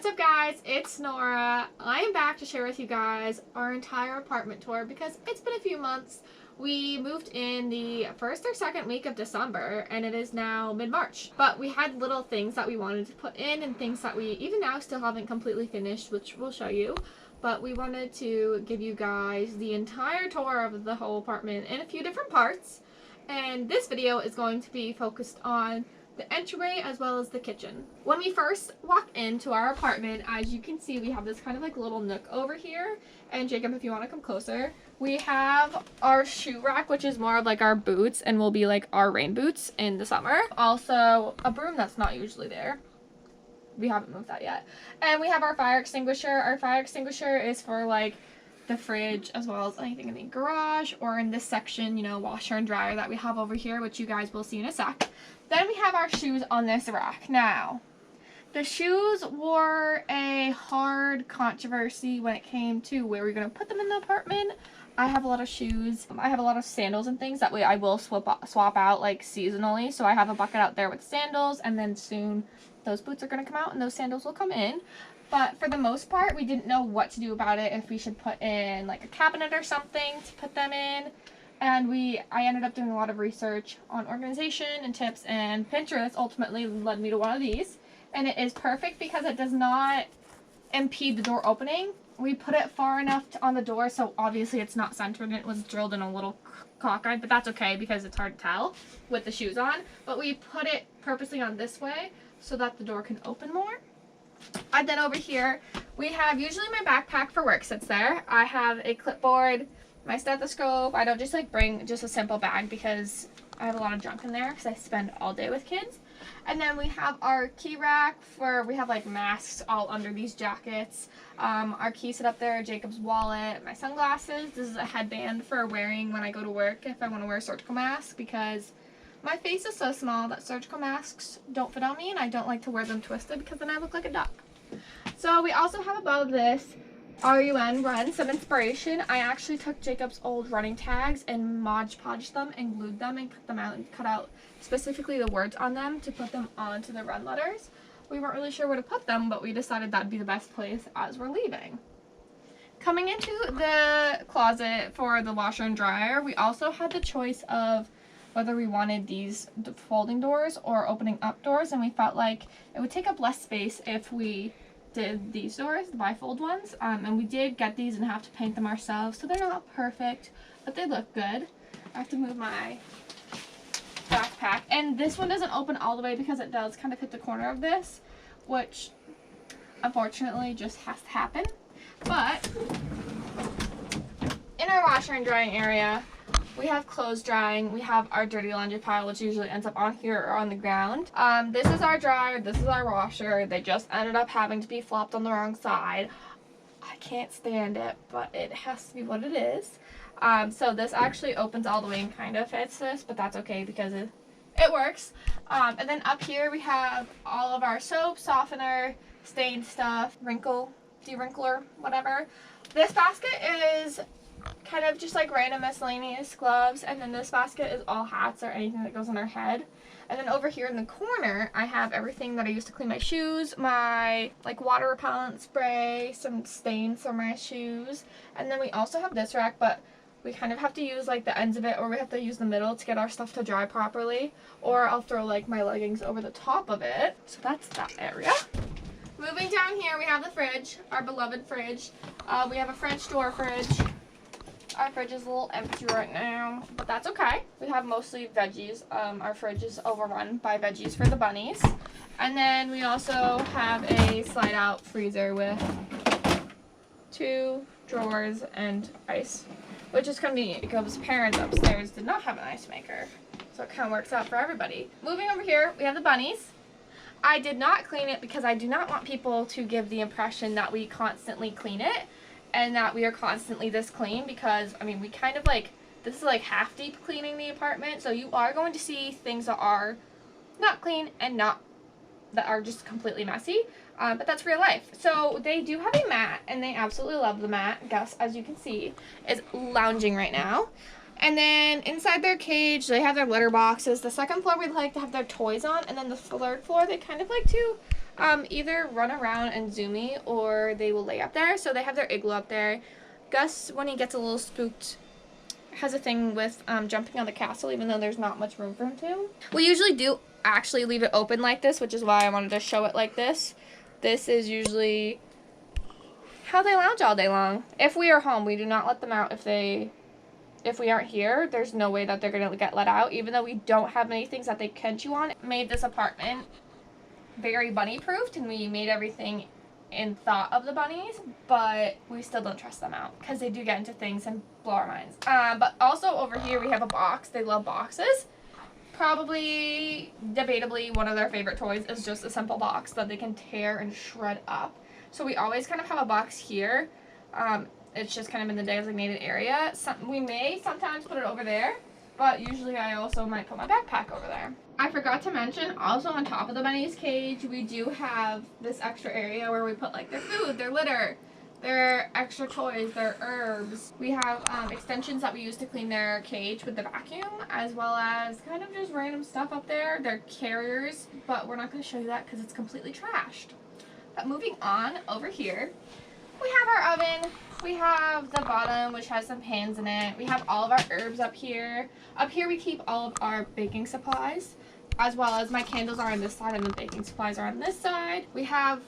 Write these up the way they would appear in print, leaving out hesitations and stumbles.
What's up guys, it's Nora. I am back to share with you guys our entire apartment tour because it's been a few months. We moved in the first or second week of December and it is now mid-March. But we had little things that we wanted to put in and things that we even now still haven't completely finished, which we'll show you. But we wanted to give you guys the entire tour of the whole apartment in a few different parts. And this video is going to be focused on the entryway as well as the kitchen. When we first walk into our apartment, as you can see, we have this kind of like little nook over here. And Jacob, if you want to come closer, we have our shoe rack, which is more of like our boots and will be like our rain boots in the summer. Also, a broom that's not usually there. We haven't moved that yet. And we have our fire extinguisher. Our fire extinguisher is for like the fridge as well as anything in the garage or in this section, you know, washer and dryer that we have over here, which you guys will see in a sec. Then we have our shoes on this rack. Now, the shoes were a hard controversy when it came to where we're going to put them in the apartment. I have a lot of shoes. I have a lot of sandals and things. That way I will swap out like seasonally. So I have a bucket out there with sandals, and then soon those boots are going to come out and those sandals will come in. But for the most part, we didn't know what to do about it, if we should put in like a cabinet or something to put them in. And I ended up doing a lot of research on organization and tips, and Pinterest ultimately led me to one of these. And it is perfect because it does not impede the door opening. We put it far enough on the door, so obviously it's not centered and it was drilled in a little cockeye, but that's okay because it's hard to tell with the shoes on. But we put it purposely on this way so that the door can open more. And then over here, we have usually my backpack for work sits there. I have a clipboard, my stethoscope. I don't just like bring just a simple bag because I have a lot of junk in there because I spend all day with kids. And then we have our key rack we have like masks all under these jackets. Our keys sit up there, Jacob's wallet, my sunglasses. This is a headband for wearing when I go to work if I want to wear a surgical mask because my face is so small that surgical masks don't fit on me, and I don't like to wear them twisted because then I look like a duck. So we also have above this Run Some Inspiration. I actually took Jacob's old running tags and Mod Podged them and glued them and cut them out and cut out specifically the words on them to put them onto the run letters. We weren't really sure where to put them, but we decided that'd be the best place as we're leaving. Coming into the closet for the washer and dryer, we also had the choice of whether we wanted these folding doors or opening up doors, and we felt like it would take up less space if we did these doors, the bifold ones, and we did get these and have to paint them ourselves, so they're not perfect, but they look good. I have to move my backpack, and this one doesn't open all the way because it does kind of hit the corner of this, which unfortunately just has to happen. But in our washer and drying area, we have clothes drying, we have our dirty laundry pile, which usually ends up on here or on the ground. This is our dryer, this is our washer. They just ended up having to be flopped on the wrong side. I can't stand it, but it has to be what it is. So this actually opens all the way and kind of fits this, but that's okay because it works. And then up here we have all of our soap, softener, stain stuff, de-wrinkler, whatever. This basket is kind of just like random miscellaneous gloves, and then this basket is all hats or anything that goes on our head. And then over here in the corner I have everything that I use to clean my shoes, my like water repellent spray, some stains for my shoes. And then we also have this rack, but we kind of have to use like the ends of it, or we have to use the middle to get our stuff to dry properly, or I'll throw like my leggings over the top of it. So that's that area. Moving down here, we have the fridge, our beloved fridge. We have a French door fridge. Our fridge is a little empty right now, but that's okay. We have mostly veggies. Our fridge is overrun by veggies for the bunnies. And then we also have a slide out freezer with 2 drawers and ice, which is convenient because parents upstairs did not have an ice maker. So it kind of works out for everybody. Moving over here, we have the bunnies. I did not clean it because I do not want people to give the impression that we constantly clean it and that we are constantly this clean, because I mean we kind of like, this is like half deep cleaning the apartment, so you are going to see things that are not clean and that are just completely messy, but that's real life. So they do have a mat and they absolutely love the mat. Gus, as you can see, is lounging right now. And then inside their cage they have their litter boxes. The second floor we like to have their toys on, and then the third floor they kind of like to either run around and zoomy or they will lay up there. So they have their igloo up there. Gus, when he gets a little spooked, has a thing with jumping on the castle, even though there's not much room for him to. We usually do actually leave it open like this, which is why I wanted to show it like this. This is usually how they lounge all day long. If we are home, we do not let them out. If we aren't here, there's no way that they're gonna get let out, even though we don't have many things that they can chew on. It made this apartment very bunny proofed, and we made everything in thought of the bunnies, but we still don't trust them out because they do get into things and blow our minds. But also over here we have a box. They love boxes. Probably, debatably, one of their favorite toys is just a simple box that they can tear and shred up. So we always kind of have a box here. It's just kind of in the designated area. We may sometimes put it over there, but usually I also might put my backpack over there. I forgot to mention, also on top of the bunny's cage, we do have this extra area where we put like their food, their litter, their extra toys, their herbs. We have extensions that we use to clean their cage with the vacuum, as well as kind of just random stuff up there. They're carriers, but we're not going to show you that because it's completely trashed. But moving on, over here, we have our oven. We have the bottom, which has some pans in it. We have all of our herbs up here. Up here we keep all of our baking supplies, as well as my candles are on this side and the baking supplies are on this side. We have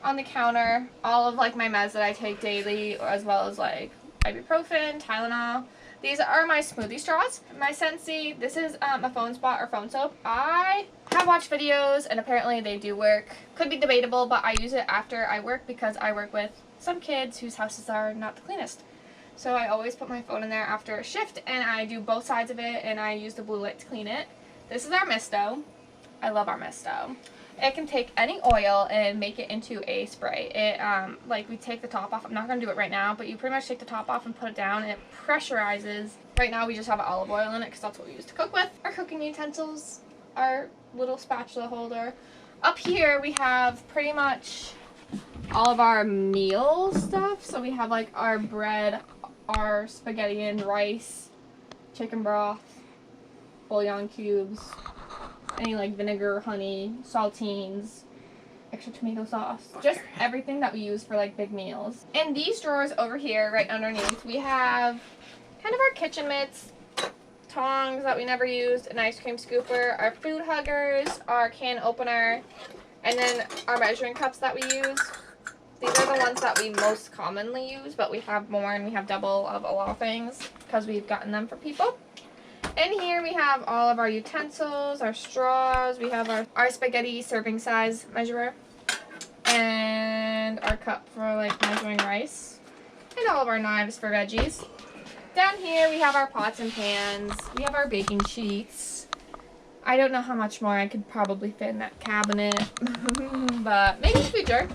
on the counter all of like my meds that I take daily, as well as like ibuprofen, Tylenol. These are my smoothie straws. My Scentsy, this is a phone spot or phone soap. I have watched videos and apparently they do work. Could be debatable, but I use it after I work because I work with some kids whose houses are not the cleanest. So I always put my phone in there after a shift and I do both sides of it and I use the blue light to clean it. This is our misto. I love our misto. It can take any oil and make it into a spray. It, like we take the top off. I'm not going to do it right now, but you pretty much take the top off and put it down and it pressurizes. Right now we just have olive oil in it because that's what we use to cook with. Our cooking utensils, our little spatula holder. Up here we have pretty much all of our meal stuff. So we have like our bread, our spaghetti and rice, chicken broth, bouillon cubes, any like vinegar, honey, saltines, extra tomato sauce, just everything that we use for like big meals. In these drawers over here, right underneath, we have kind of our kitchen mitts, tongs that we never used, an ice cream scooper, our food huggers, our can opener, and then our measuring cups that we use. These are the ones that we most commonly use, but we have more and we have double of a lot of things because we've gotten them for people. In here we have all of our utensils, our straws, we have our spaghetti serving size measurer, and our cup for like measuring rice, and all of our knives for veggies. Down here we have our pots and pans, we have our baking sheets. I don't know how much more I could probably fit in that cabinet, but maybe in the future.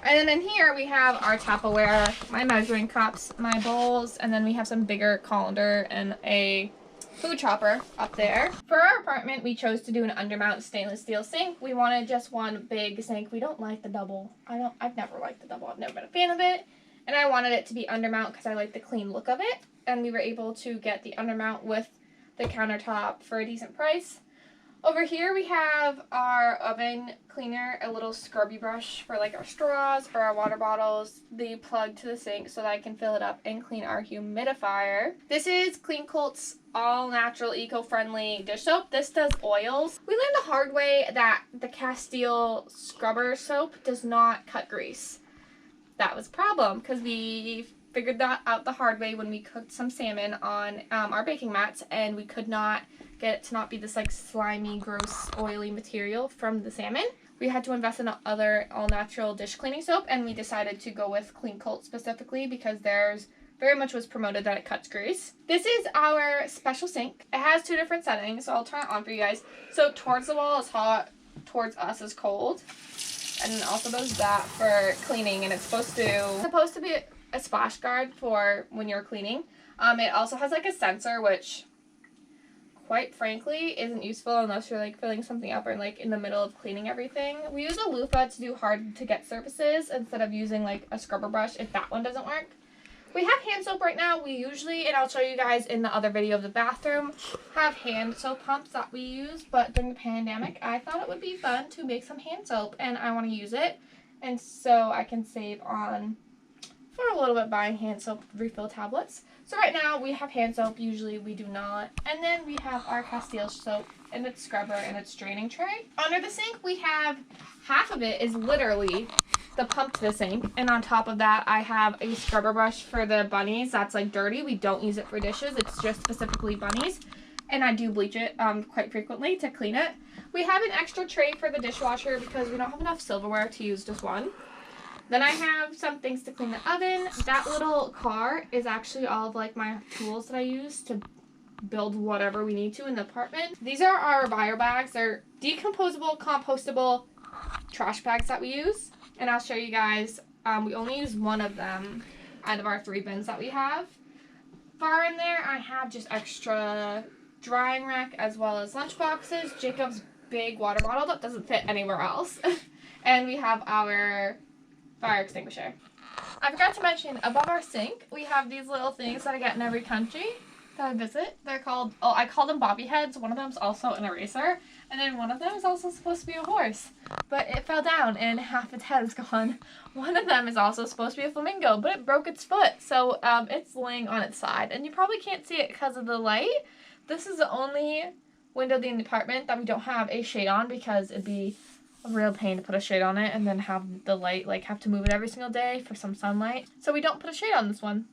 And then in here we have our Tupperware, my measuring cups, my bowls, and then we have some bigger colander and a food chopper up there. For our apartment, we chose to do an undermount stainless steel sink. We wanted just one big sink. We don't like the double. I've never liked the double. I've never been a fan of it. And I wanted it to be undermount because I like the clean look of it. And we were able to get the undermount with the countertop for a decent price. Over here we have our oven cleaner, a little scrubby brush for like our straws, for our water bottles, the plug to the sink so that I can fill it up and clean our humidifier. This is Clean Colt's all natural eco-friendly dish soap. This does oils. We learned the hard way that the Castile scrubber soap does not cut grease. That was a problem because we figured that out the hard way when we cooked some salmon on our baking mats, and we could not get it to not be this like slimy, gross, oily material from the salmon. We had to invest in other all-natural dish cleaning soap, and we decided to go with Clean Colt specifically because theirs very much was promoted that it cuts grease. This is our special sink. It has two different settings, so I'll turn it on for you guys. So towards the wall is hot, towards us is cold. And then also does that for cleaning, and it's supposed to be a splash guard for when you're cleaning. It also has like a sensor, which quite frankly isn't useful unless you're like filling something up or like in the middle of cleaning everything. We use a loofah to do hard to get surfaces instead of using like a scrubber brush if that one doesn't work. We have hand soap right now. We usually, and I'll show you guys in the other video of the bathroom, have hand soap pumps that we use. But during the pandemic, I thought it would be fun to make some hand soap, and I want to use it. And so I can save on for a little bit buying hand soap refill tablets. So right now we have hand soap. Usually we do not. And then we have our Castile soap and its scrubber and its draining tray. Under the sink we have half of it is literally the pump to the sink, and on top of that I have a scrubber brush for the bunnies that's like dirty. We don't use it for dishes, it's just specifically bunnies, and I do bleach it quite frequently to clean it. We have an extra tray for the dishwasher because we don't have enough silverware to use just one. Then I have some things to clean the oven. That little car is actually all of like my tools that I use to build whatever we need to in the apartment. These are our bio bags. They're decomposable, compostable trash bags that we use. And I'll show you guys, we only use one of them out of our 3 bins that we have. Far in there, I have just extra drying rack as well as lunch boxes, Jacob's big water bottle that doesn't fit anywhere else, and we have our fire extinguisher. I forgot to mention, above our sink, we have these little things that I get in every country that I visit. They're called, I call them bobby heads. One of them is also an eraser, and then one of them is also supposed to be a horse, but it fell down and half its head is gone. One of them is also supposed to be a flamingo, but it broke its foot, so it's laying on its side, and you probably can't see it because of the light. This is the only window in the apartment that we don't have a shade on because it'd be a real pain to put a shade on it and then have the light, like, have to move it every single day for some sunlight. So we don't put a shade on this one.